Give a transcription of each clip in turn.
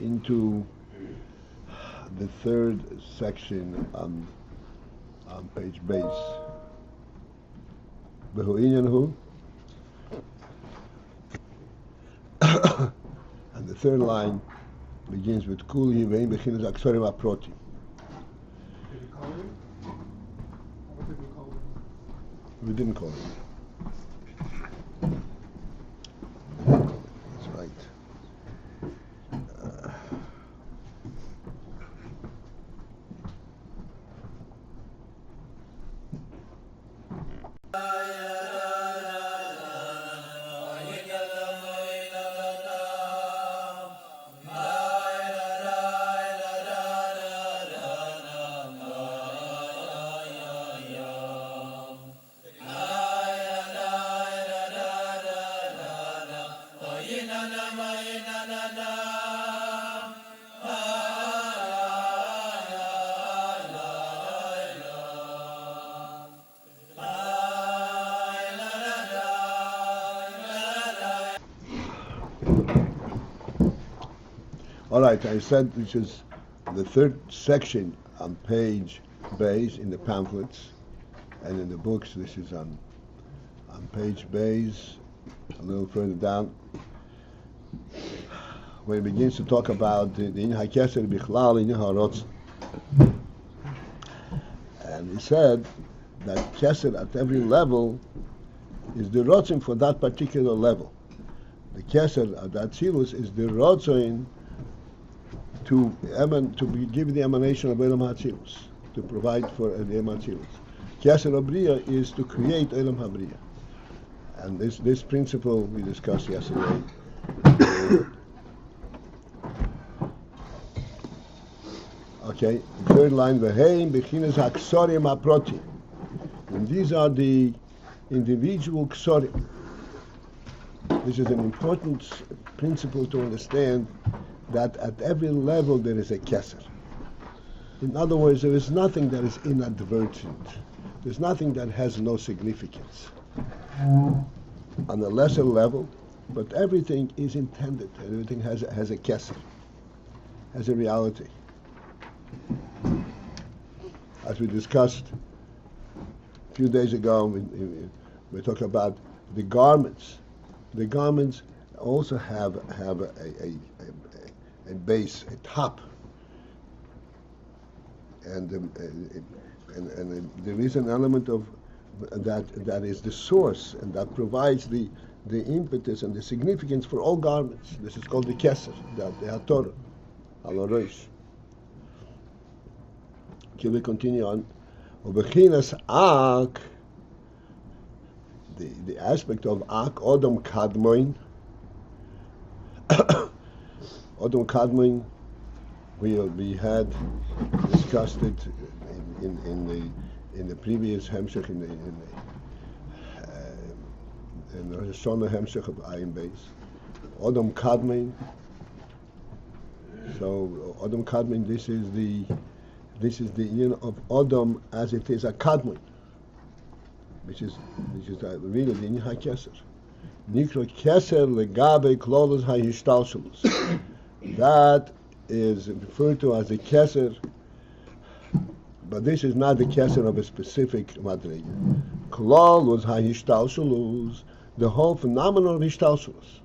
into the third section on page Beis. Behu inyan hu, and the third line begins with Kul Yivein Bechinas Aksorim Aproti. We didn't call it. That's right. All right, I said this is the third section on page Beis in the pamphlets, and in the books this is on page Beis, a little further down, where it begins to talk about the Inha Kesser Bichlal Inha Ratzon. And he said that Kesser at every level is the Ratzon for that particular level. The Kesser at that Atzilus is the Ratzon to give the emanation of Elam HaAtzilus, to provide for the Elam HaAtzilus. Kesser Abriya is to create Elam HaBriya. And this principle we discussed yesterday. Okay, third line, V'heim Bechinas HaKsorim HaProti. And these are the individual Ksorim. This is an important principle to understand, that at every level there is a kesser. In other words, there is nothing that is inadvertent. There's nothing that has no significance. On a lesser level, but everything is intended. Everything has a kesser, has a reality. As we discussed a few days ago, we talked about the garments. The garments also have a base, a top, and there is an element of that is the source, and that provides the impetus and the significance for all garments. This is called the kesser, the hatorah, al-Arich. Okay, we continue on. Ubechinas ak, the aspect of ak, odom kadmon. Odom kadmon, we had discussed it in the previous hemshech in the Ratzon hemshech of AyinBase. Odom kadmon. So Odom kadmon. This is the union of Odom as it is a kadmon, which is really the Inha Kesser. Nikro kesser legabe klolos hishtalshalus. That is referred to as a kesser, but this is not the kesser of a specific madrega. Klolos hishtalshalus, the whole phenomenon of hishtalshalus,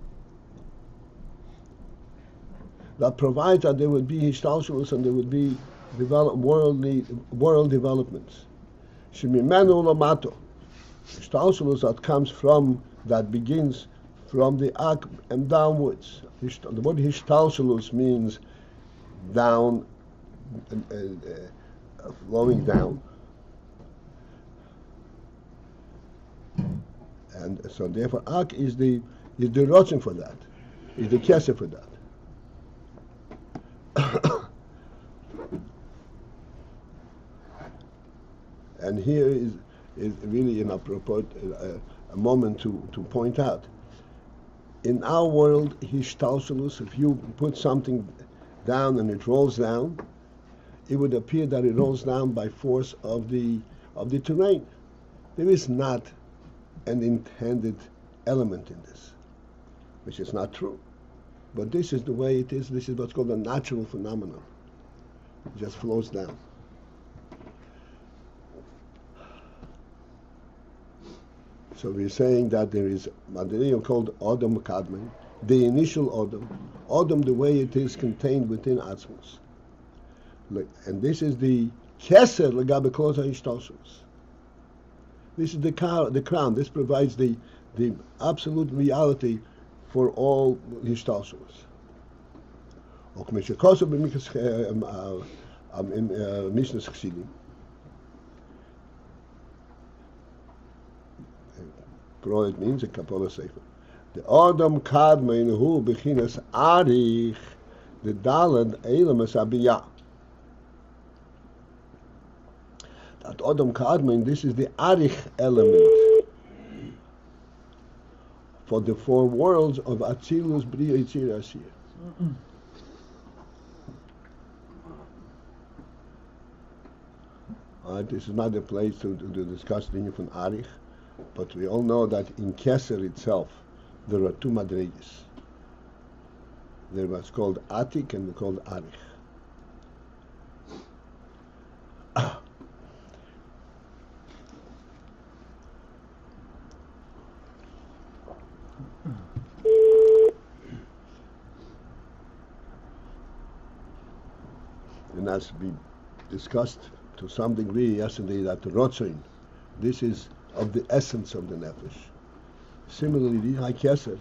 that provides that there would be hishtalshalus and there would be world developments. Shemimenu lamato, hishtalshalus that begins from the ak and downwards. The word hishtalshalus means down, flowing down, and so therefore ak is the Ratzon for that, is the kesser for that. And here is really an appropriate a moment to point out. In our world, hishtalshalus, if you put something down and it rolls down, it would appear that it rolls down by force of the terrain. There is not an intended element in this, which is not true. But this is the way it is. This is what's called a natural phenomenon. It just flows down. So we're saying that there is Madriya called Odom Kadmon, the initial Odom the way it is contained within Atzmos. And this is the kesser legabe klosa hishtalshalus. This is the crown. This provides the absolute reality for all hishtalshalus. Ook met je kozen bij in Mishnah's Chassidim. It means a Kabbalah Sefer. The Adam Kadmon hu bechinas Arich, the Dalad Eilemas Abiyah. That Adam Kadmon, this is the Arich element for the four worlds of Atzilus, Bria, Yitzir, Asir. This is not a place to discuss the meaning from Arich. But we all know that in kesser itself, there are two madrigas. There was called atik and called Arich. And as we discussed to some degree yesterday, that Ratzon, this is of the essence of the nefesh. Similarly, the high kesser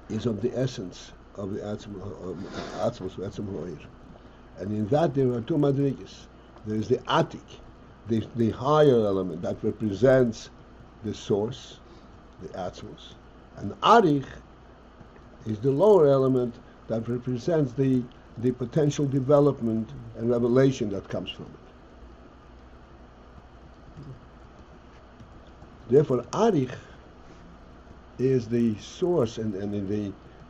is of the essence of the atzmos, and in that there are two madrigas. There is the atik, the higher element that represents the source, the atzmos, and arich is the lower element that represents the potential development and revelation that comes from it. Therefore, Arich is the source and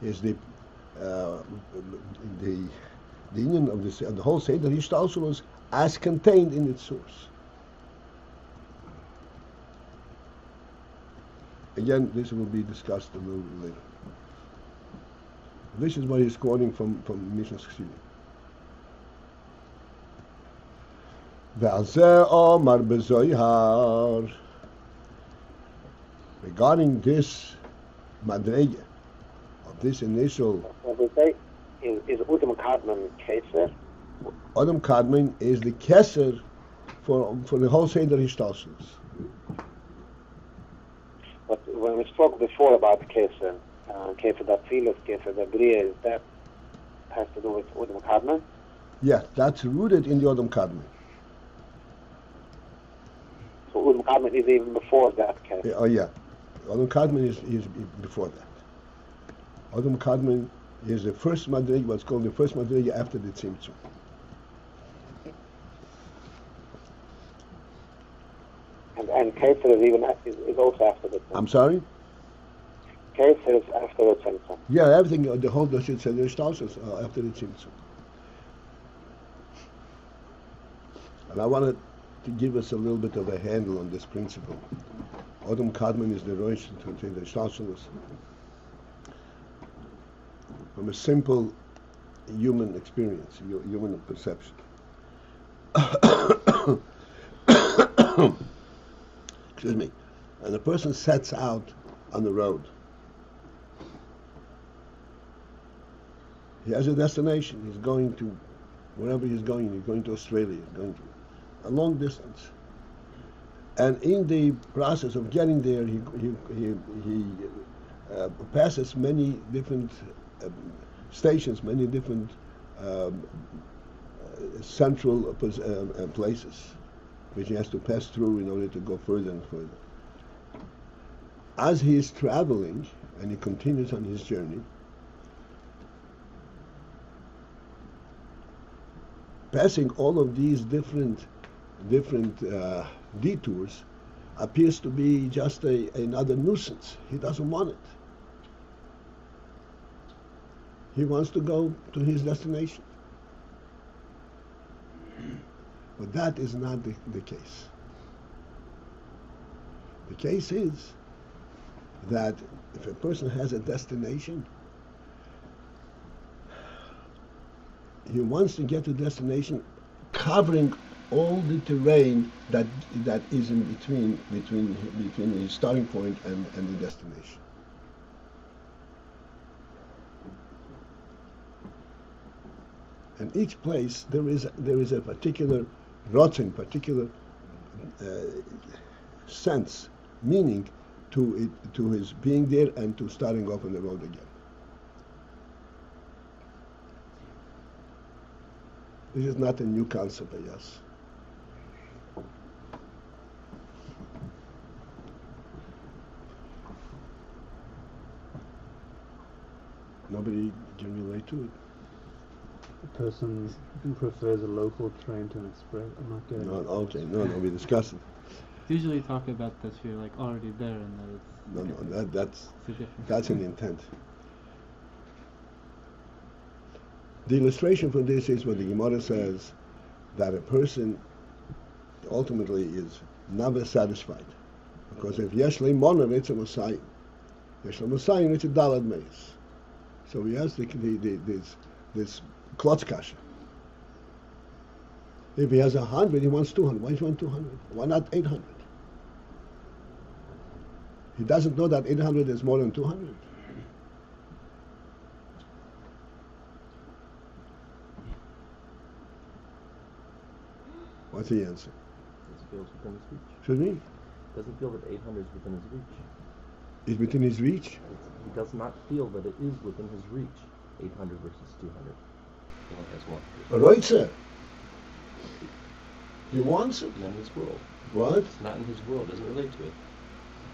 is the union of the whole seder hishtalshalus as contained in its source. Again, this will be discussed a little bit later. This is what he's quoting from Mishnah's Chassidim. Ve'al zeh omar bezoyhar. Regarding this madrega, of this initial... What we say is Odom Kadmon kesser? Odom Kadmon is the kesser for the whole seder hishtalshalus. But when we spoke before about kesser, kesser datzilos, kesser dabria, that has to do with Odom Kadmon? Yes, that's rooted in the Odom Kadmon. So Odom Kadmon is even before that kesser? Oh yeah. Odom Kadmon is before that. Odom Kadmon is the first madriga, what's called the first madriga after the tzimtzum. And kesser is also after the tzimtzum. I'm sorry? Kesser is after the tzimtzum. Yeah, everything, the whole hishtalshalus after the tzimtzum. And I wanted to give us a little bit of a handle on this principle. Odom Kadmon is the rosh to the hishtalshalus from a simple human experience, human perception. Excuse me. And a person sets out on the road. He has a destination. He's going to wherever he's going to Australia, he's going to a long distance. And in the process of getting there, he passes many different stations, many different central places, which he has to pass through in order to go further and further. As he is traveling, and he continues on his journey, passing all of these different detours appears to be just another nuisance. He doesn't want it. He wants to go to his destination. But that is not the case. The case is that if a person has a destination, he wants to get to destination, covering all the terrain that is in between his starting point and the destination. And each place there is a particular Ratzon, particular sense, meaning to his being there and to starting off on the road again. This is not a new concept, I guess. Nobody can relate to it. The person prefers a local train to an express. I'm not getting it. Okay, no, we discussed it. Usually talk about that you're like already there and that it's that's an intent. The illustration for this is what the Gemara says, that a person ultimately is never satisfied. Because if yesh le'monav, it's a Messiah. Yesh le'Messiah, it's a dalad meis. So he has this klotz kasha. If he has 100, he wants 200. Why does he want 200? Why not 800? He doesn't know that 800 is more than 200. What's the answer? Doesn't feel it's within his reach. Excuse me? Doesn't feel that 800 is within his reach. Is within his reach? He does not feel that it is within his reach. 800 versus 200. He only has one. Right, sir. He wants it. Not in his world. What? It's not in his world. Doesn't relate to it.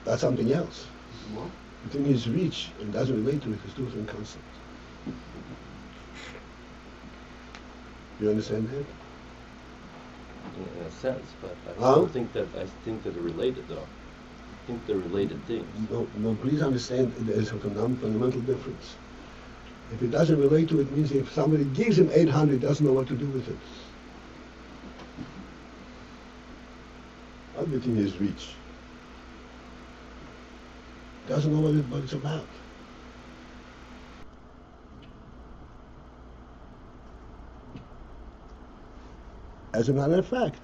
That's something else. What? Within his reach and doesn't relate to it is two different concepts. You understand that? In a sense, but I Huh? don't think that they're related though. I think they're related things. No, please understand there is a fundamental difference. If it doesn't relate to it, it means if somebody gives him 800, he doesn't know what to do with it. Not within his reach. Doesn't know what it's about. As a matter of fact,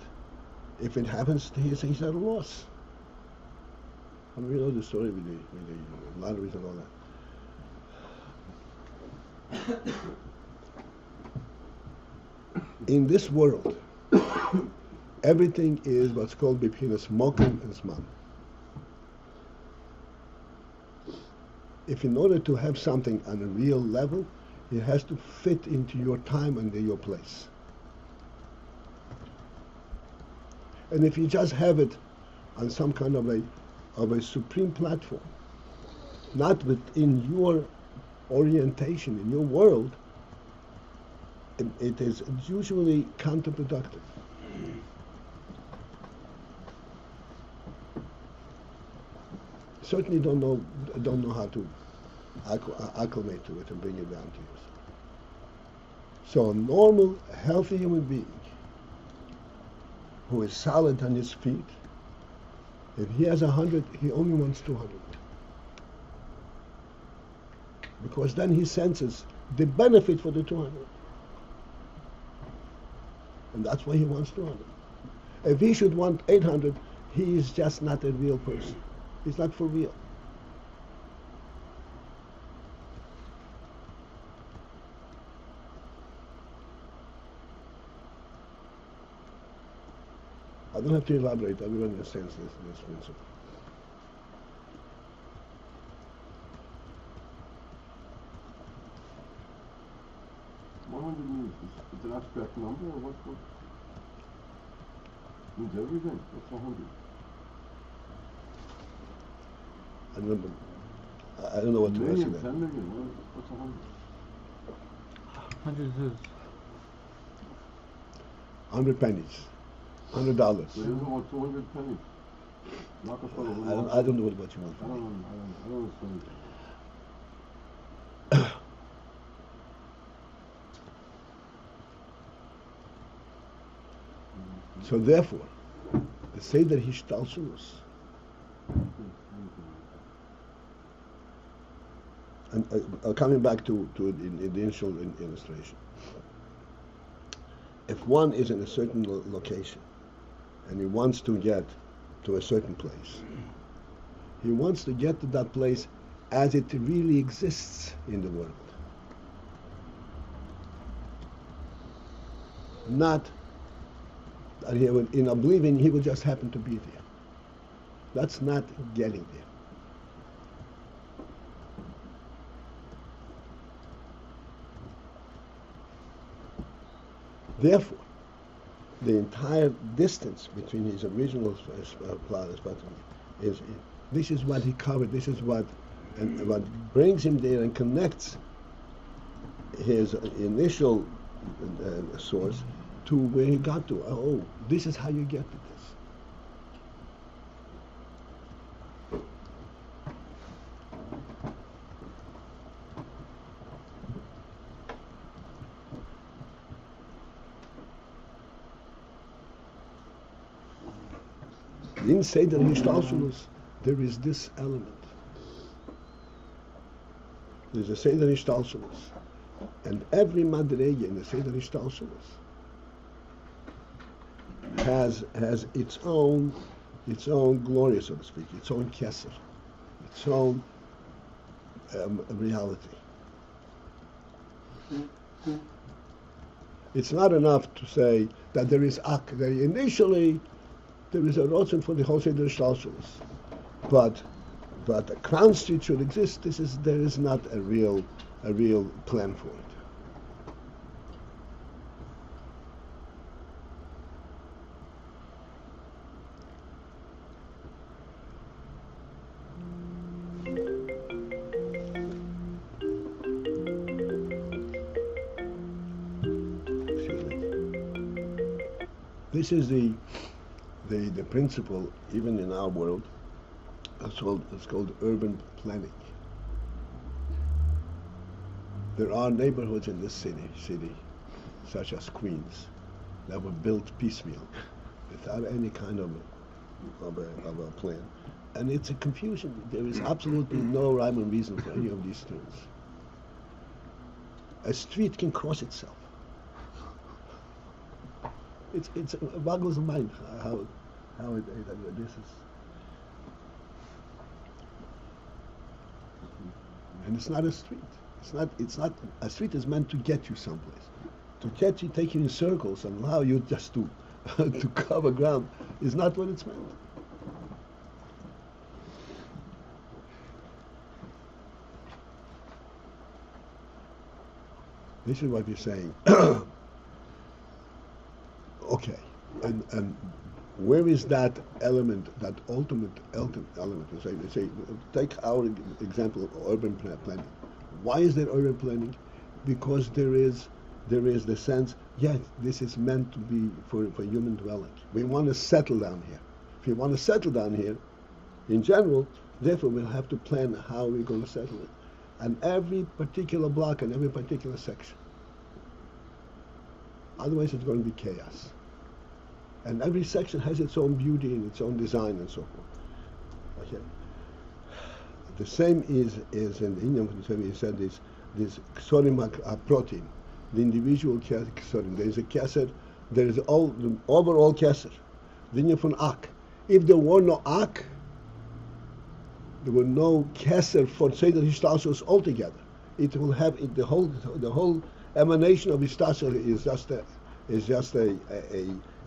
if it happens, he's at a loss. I mean, we know the story with the lotteries and all that. In this world, everything is what's called biphinas mokum and zman. If in order to have something on a real level, it has to fit into your time and your place. And if you just have it on some kind of a supreme platform, not within your orientation, in your world, it is usually counterproductive. Certainly don't know how to acclimate to it and bring it down to you. So a normal, healthy human being who is solid on his feet, if he has 100, he only wants 200. Because then he senses the benefit for the 200. And that's why he wants 200. If he should want 800, he is just not a real person. He's not for real. I don't have to elaborate. Everyone understands this principle. It's an abstract number, or what? Means everything. What's 100? I don't know what to answer Million, that. 10 million. What's 100? 100 is 100 pennies. $100. So he doesn't want 200 pennies. Rockefeller would want. I don't know what you want I from me. don't understand. So therefore, the seder hishtalshalus. And coming back to the initial illustration. if one is in a certain location and he wants to get to a certain place, he wants to get to that place as it really exists in the world. Not that he would, in believing he would just happen to be there. That's not getting there. Therefore, the entire distance between his original plan is this is what he covered. This is what brings him there and connects his initial source to where he got to. Oh, this is how you get to this. In seder hishtalshalus, there is this element. There's a seder hishtalshalus, and every madrege in the seder hishtalshalus has its own glory, so to speak, its own kesser, its own reality. It's not enough to say that there is atik. Initially, there is a Ratzon for the whole seder hishtalshalus, but a crown street should exist. There is not a real plan for it. This is the principle, even in our world. It's called urban planning. There are neighborhoods in this city, such as Queens, that were built piecemeal, without any kind of a plan, and it's a confusion. There is absolutely no rhyme and reason for any of these terms. A street can cross itself. It boggles the mind how this is. And it's not a street. It's not a street is meant to get you someplace. To get you, take you in circles and allow you just to to cover ground is not what it's meant. This is what you're saying. Okay, and where is that element, that ultimate element? We say, take our example of urban planning. Why is there urban planning? Because there is the sense, yes, this is meant to be for human dwelling. We want to settle down here. If we want to settle down here, in general, therefore we'll have to plan how we're going to settle it. And every particular block and every particular section. Otherwise it's going to be chaos. And every section has its own beauty and its own design and so forth. Okay. The same is in the Indian, he said this kesserim protein, the individual kesserim. There is a kesser, there is the overall kesser. The Indian from atik. If there were no atik, there were no kesser for seder hishtalshalus altogether. It will have the whole emanation of hishtalshalus is just a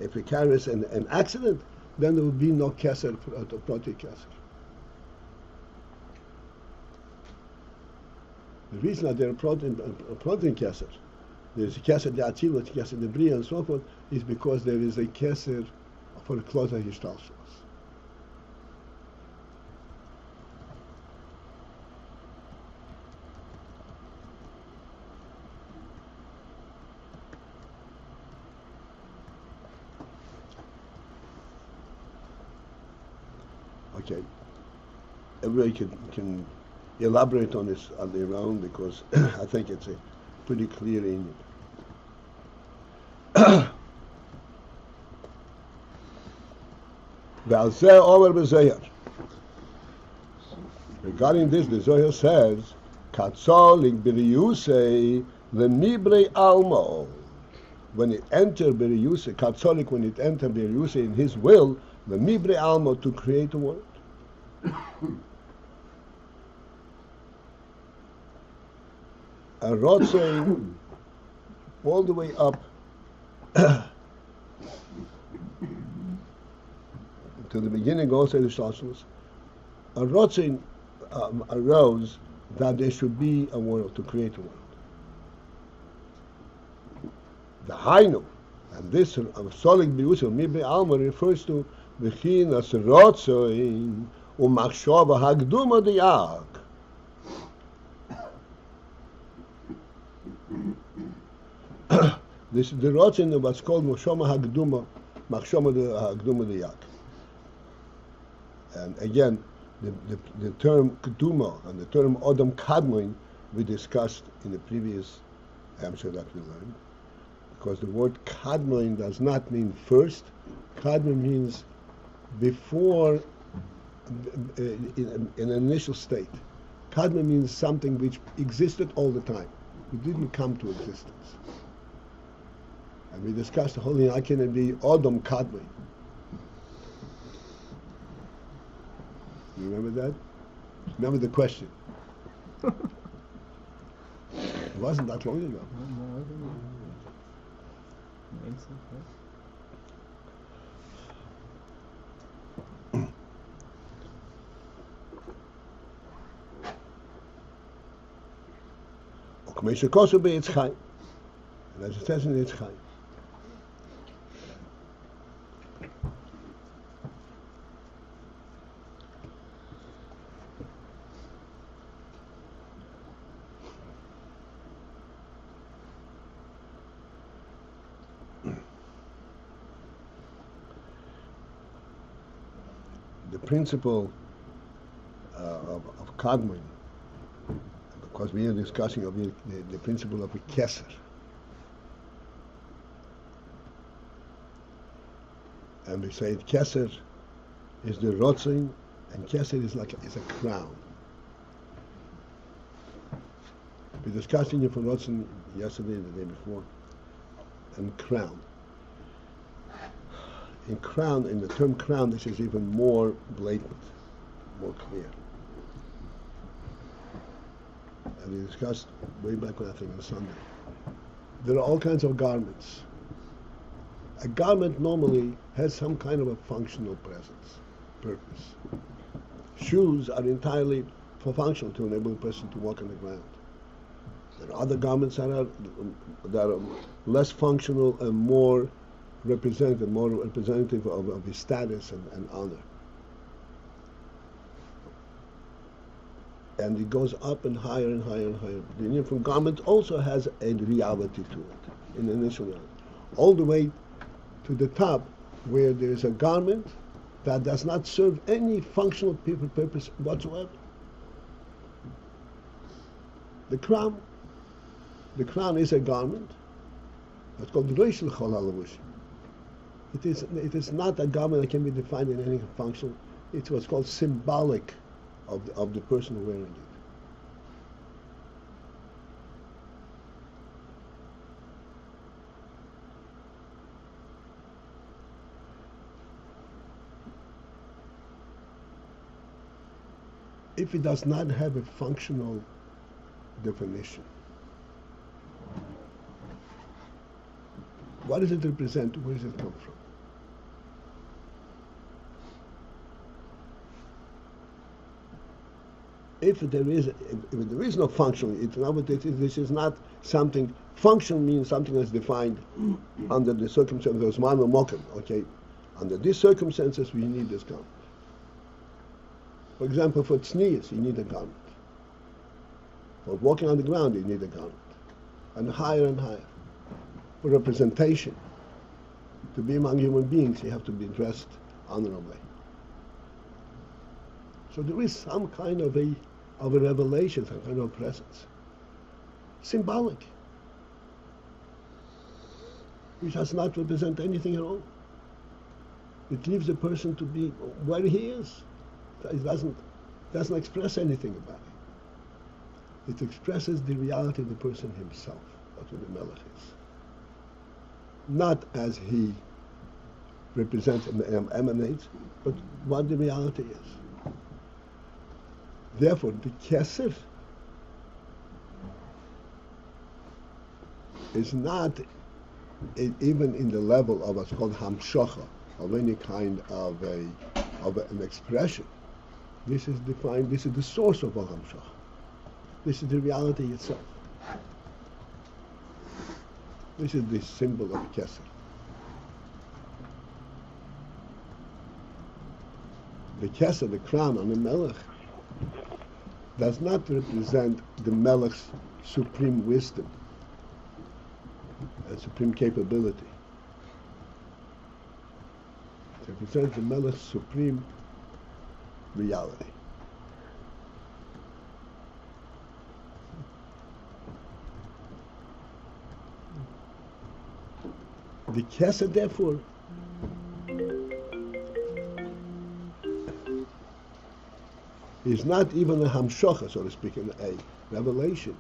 precarious and an accident. Then there will be no kesser, protein kesser. The reason that there are protein kesser, there's a kesser de atzilus, kesser de bria, and so forth, is because there is a kesser for a closer hishtalshalus. Okay, everybody can elaborate on this on their own, because I think it's a pretty clear in regarding this, the Zohar says, "Katzolik b'riyusei l'mibrei almo." when it enter Beriyuse, Katzolik, when it enter Beriyuse in his will, the Mibre Alma, to create a world. A Ratzon all the way up to the beginning also of the hishtalshalus. A Ratzon arose that there should be a world, to create a world. The Hainu, and this Solik Biyusel Mibe Alma refers to Bechin as Ratzon Umachshava Hagduma Diak. This the Ratzon was called Moshama Hagduma, Machshama Hagduma Diak. And again, the term Keduma and the term Odom Kadmon we discussed in the previous Amshar that we learned, because the word kadmon does not mean first. Kadmon means before, in an initial state. Kadmon means something which existed all the time. It didn't come to existence. And we discussed the whole thing. How can it be Odom Kadmon? You remember that? Remember the question? It wasn't that long ago. And as it says in Eitz Chaim, the principle of kadmon, because we are discussing of the principle of a kesser. And we say kesser is the Ratzon, and kesser is a crown. We discussed in for Ratzon yesterday and the day before, and crown. In the term crown, this is even more blatant, more clear. And we discussed way back when I think on Sunday. There are all kinds of garments. A garment normally has some kind of a functional purpose. Shoes are entirely for functional, to enable a person to walk on the ground. There are other garments that are less functional and more representative of his status and honor. And it goes up and higher and higher and higher. The uniform garment also has a reality to it, in the initial reality. All the way to the top, where there is a garment that does not serve any functional purpose whatsoever. The crown is a garment. It's called Reishel Chol HaLavushim. It is not a garment that can be defined in any function. It's what's called symbolic of the person wearing it. If it does not have a functional definition, what does it represent? Where does it come from? If there is no function, this is not something. Function means something that's defined under the circumstances. Okay, under these circumstances, we need this garment. For example, for tznius, you need a garment. For walking on the ground, you need a garment, and higher and higher. For representation, to be among human beings, you have to be dressed honorably. So there is some kind of a revelation, some kind of presence, symbolic, which does not represent anything at all. It leaves the person to be where he is. It doesn't express anything about it. It expresses the reality of the person himself. That's what the melech is. not as he represents and emanates, but what the reality is. Therefore, the kesser is not even in the level of what's called hamshacha, of any kind of an expression. This is defined. This is the source of all hamshacha. This is the reality itself. This is the symbol of kesser. The kesser, the crown on the melech, does not represent the melech's supreme wisdom and supreme capability. It represents the melech's supreme reality. The kesser, therefore, is not even a hamshocha, so to speak, a revelation.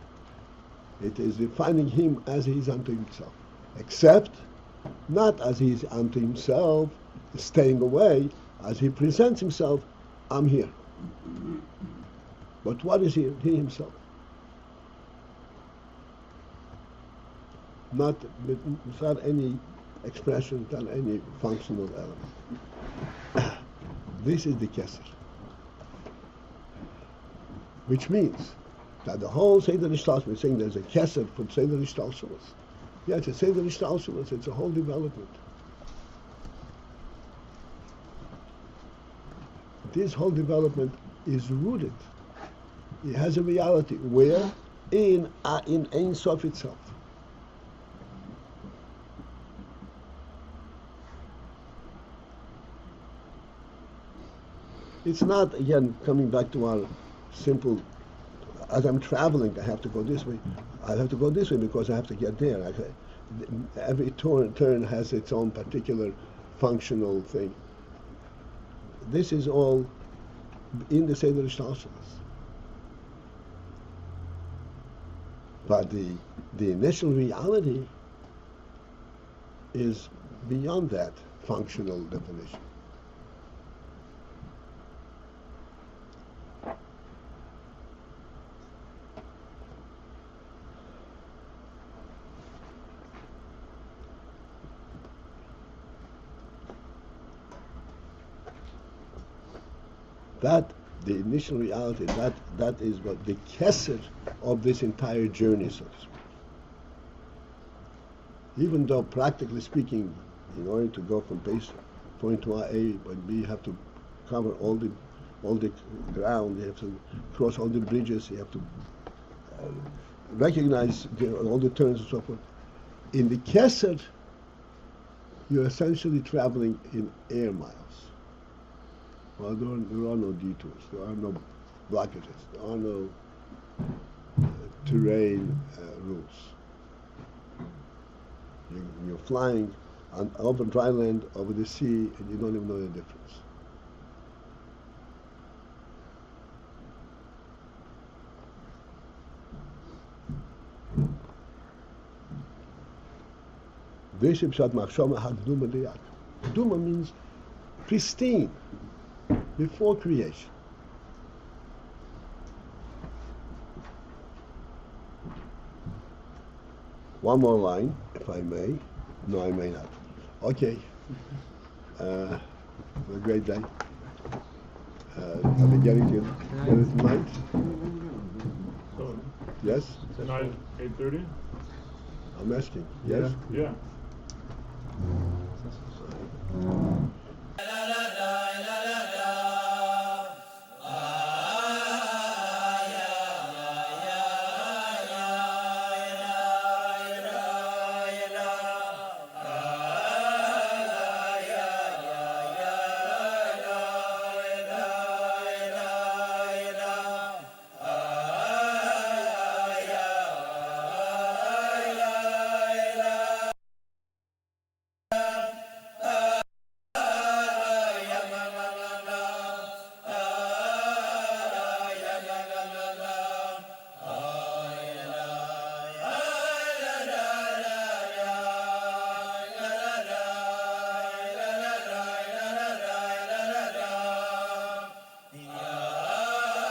It is defining him as he is unto himself, except not as he is unto himself, staying away, as he presents himself, I'm here. But what is he? He himself. Not without any expression, without any functional element. This is the kesser. Which means that the whole seder hishtalshalus, we're saying there's a kesser for seder hishtalshalus. Yeah, it's a seder hishtalshalus, it's a whole development. This whole development is rooted. It has a reality where in Ein Sof itself. It's not, again, coming back to our simple, as I'm traveling, I have to go this way. I have to go this way because I have to get there. Every turn has its own particular functional thing. This is all in the seder hishtalshalus. But the initial reality is beyond that functional definition. That, the initial reality, that is what the kesser of this entire journey, so to speak. Even though, practically speaking, in order to go from Beis point to A, but B, you have to cover all the ground. You have to cross all the bridges. You have to recognize all the turns and so forth. In the kesser, you're essentially traveling in air miles. Well, there are no detours, there are no blockages, there are no terrain rules. You're flying over dry land, over the sea, and you don't even know the difference. This is Pshat Machshava HaKduma Diyak. Kduma means pristine, before creation. One more line, if I may. No, I may not. Okay. Have a great day. Are they getting to get it tonight? So, Yes? tonight, 8:30? I'm asking. Yes? Yeah.